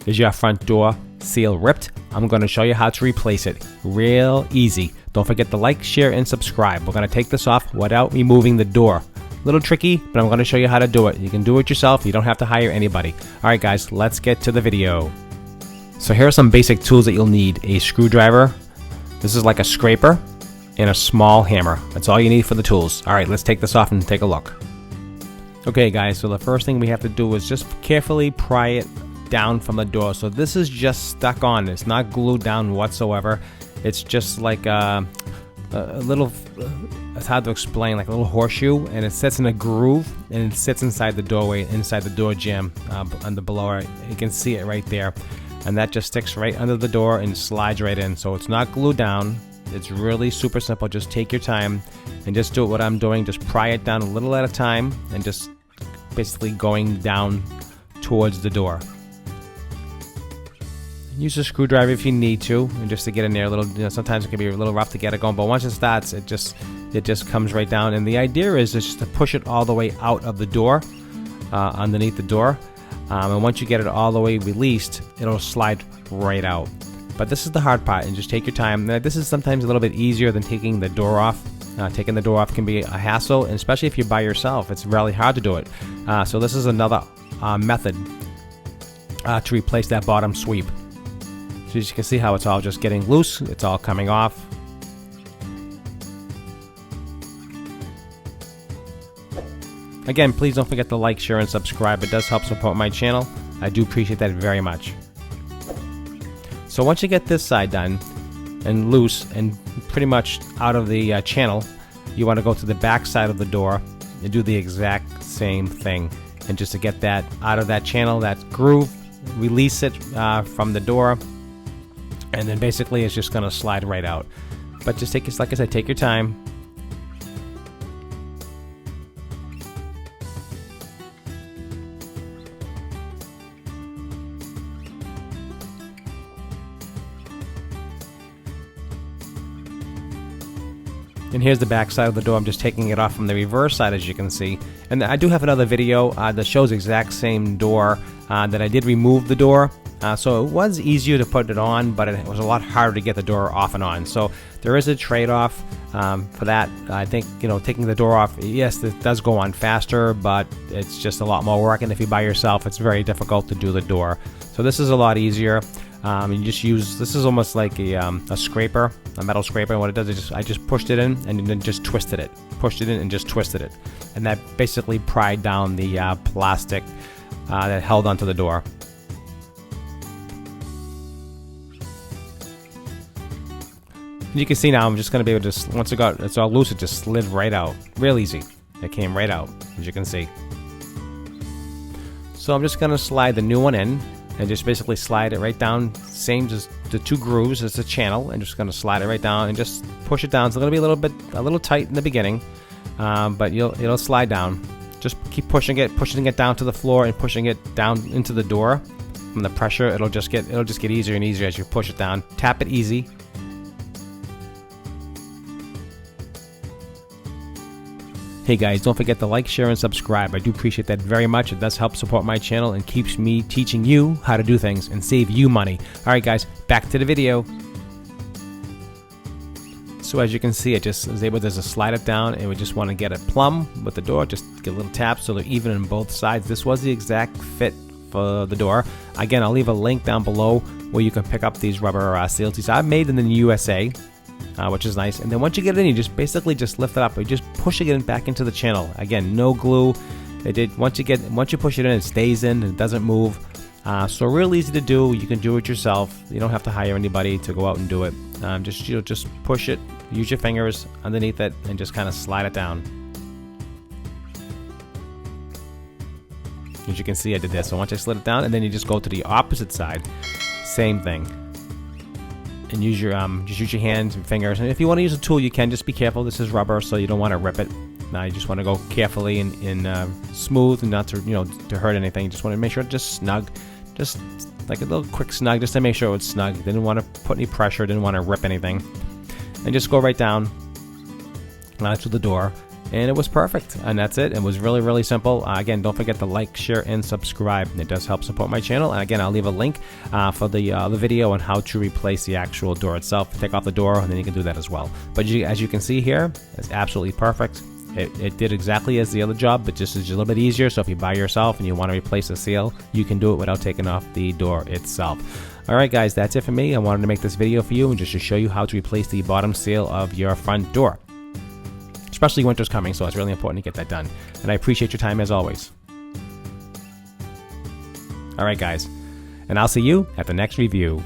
is your front door seal ripped, I'm going to show you how to replace it. Real easy. Don't forget to like, share, and subscribe. We're going to take this off without removing the door. A little tricky, but I'm going to show you how to do it. You can do it yourself. You don't have to hire anybody. Alright guys, let's get to the video. So here are some basic tools that you'll need. A screwdriver. This is like a scraper. And a small hammer. That's all you need for the tools. Alright, let's take this off and take a look. Okay guys, so the first thing we have to do is just carefully pry it down from the door. So this is just stuck on. It's not glued down whatsoever. It's just like a little, it's hard to explain, like a little horseshoe, and it sits in a groove and it sits inside the doorway, inside the door jamb, under below it. You can see it right there. And that just sticks right under the door and slides right in. So it's not glued down. It's really super simple. Just take your time and just do what I'm doing. Just pry it down a little at a time and just basically going down towards the door. Use a screwdriver if you need to, and just to get in there a little. Sometimes it can be a little rough to get it going, but once it starts, it just comes right down. And the idea is just to push it all the way out of the door, underneath the door. And once you get it all the way released, it'll slide right out. But this is the hard part, and just take your time. This is sometimes a little bit easier than taking the door off. Taking the door off can be a hassle, and especially if you're by yourself, it's really hard to do it. So this is another method to replace that bottom sweep. So as you can see how it's all just getting loose, it's all coming off. Again, please don't forget to like, share, and subscribe. It does help support my channel. I do appreciate that very much. So once you get this side done and loose and pretty much out of the channel, you want to go to the back side of the door and do the exact same thing. And just to get that out of that channel, that groove, release it from the door, and then basically it's just going to slide right out. But just like I said, take your time. And here's the back side of the door. I'm just taking it off from the reverse side, as you can see. And I do have another video that shows the exact same door that I did remove the door. So it was easier to put it on, but it was a lot harder to get the door off and on. So there is a trade-off for that. I think, taking the door off, yes, it does go on faster, but it's just a lot more work. And if you're by yourself, it's very difficult to do the door. So this is a lot easier. You just use, this is almost like a scraper, a metal scraper, and what it does is I just pushed it in and then just twisted it. Pushed it in and just twisted it. And that basically pried down the plastic that held onto the door. And you can see now I'm just going to be able to, once it's all loose, it just slid right out. Real easy. It came right out, as you can see. So I'm just going to slide the new one in. And just basically slide it right down, same as the two grooves as the channel, and just going to slide it right down and just push it down. It's going to be a little tight in the beginning, but it'll slide down. Just keep pushing it down to the floor and pushing it down into the door. From the pressure, it'll just get easier and easier as you push it down. Tap it easy. Hey guys, don't forget to like, share, and subscribe. I do appreciate that very much. It does help support my channel and keeps me teaching you how to do things and save you money. Alright guys, back to the video. So as you can see, it just is able to just slide it down, and we just want to get it plumb with the door. Just get a little tap so they're even on both sides. This was the exact fit for the door. Again, I'll leave a link down below where you can pick up these rubber seals. These are made in the USA. Which is nice. And then once you get it in, you just basically just lift it up. You're just pushing it back into the channel. Again, no glue. Once you push it in, it stays in. It doesn't move. So real easy to do. You can do it yourself. You don't have to hire anybody to go out and do it. Just push it. Use your fingers underneath it and just kind of slide it down. As you can see, I did this. So once I slid it down, and then you just go to the opposite side. Same thing. And use your just use your hands and fingers. And if you want to use a tool, you can. Just be careful. This is rubber, so you don't want to rip it. Now you just want to go carefully and smooth, and not to to hurt anything. You just want to make sure it's just snug, just like a little quick snug, just to make sure it's snug. Didn't want to put any pressure. Didn't want to rip anything. And just go right down to the door. and it was perfect. And that's it. It was really, really simple. Again, don't forget to like, share, and subscribe. It does help support my channel. And again, I'll leave a link for the video on how to replace the actual door itself. Take off the door, and then you can do that as well. But as you can see here, it's absolutely perfect. It did exactly as the other job, but just is a little bit easier. So if you buy yourself and you want to replace a seal, you can do it without taking off the door itself. Alright guys, that's it for me. I wanted to make this video for you and just to show you how to replace the bottom seal of your front door. Especially winter's coming, so it's really important to get that done. And I appreciate your time as always. Alright guys, and I'll see you at the next review.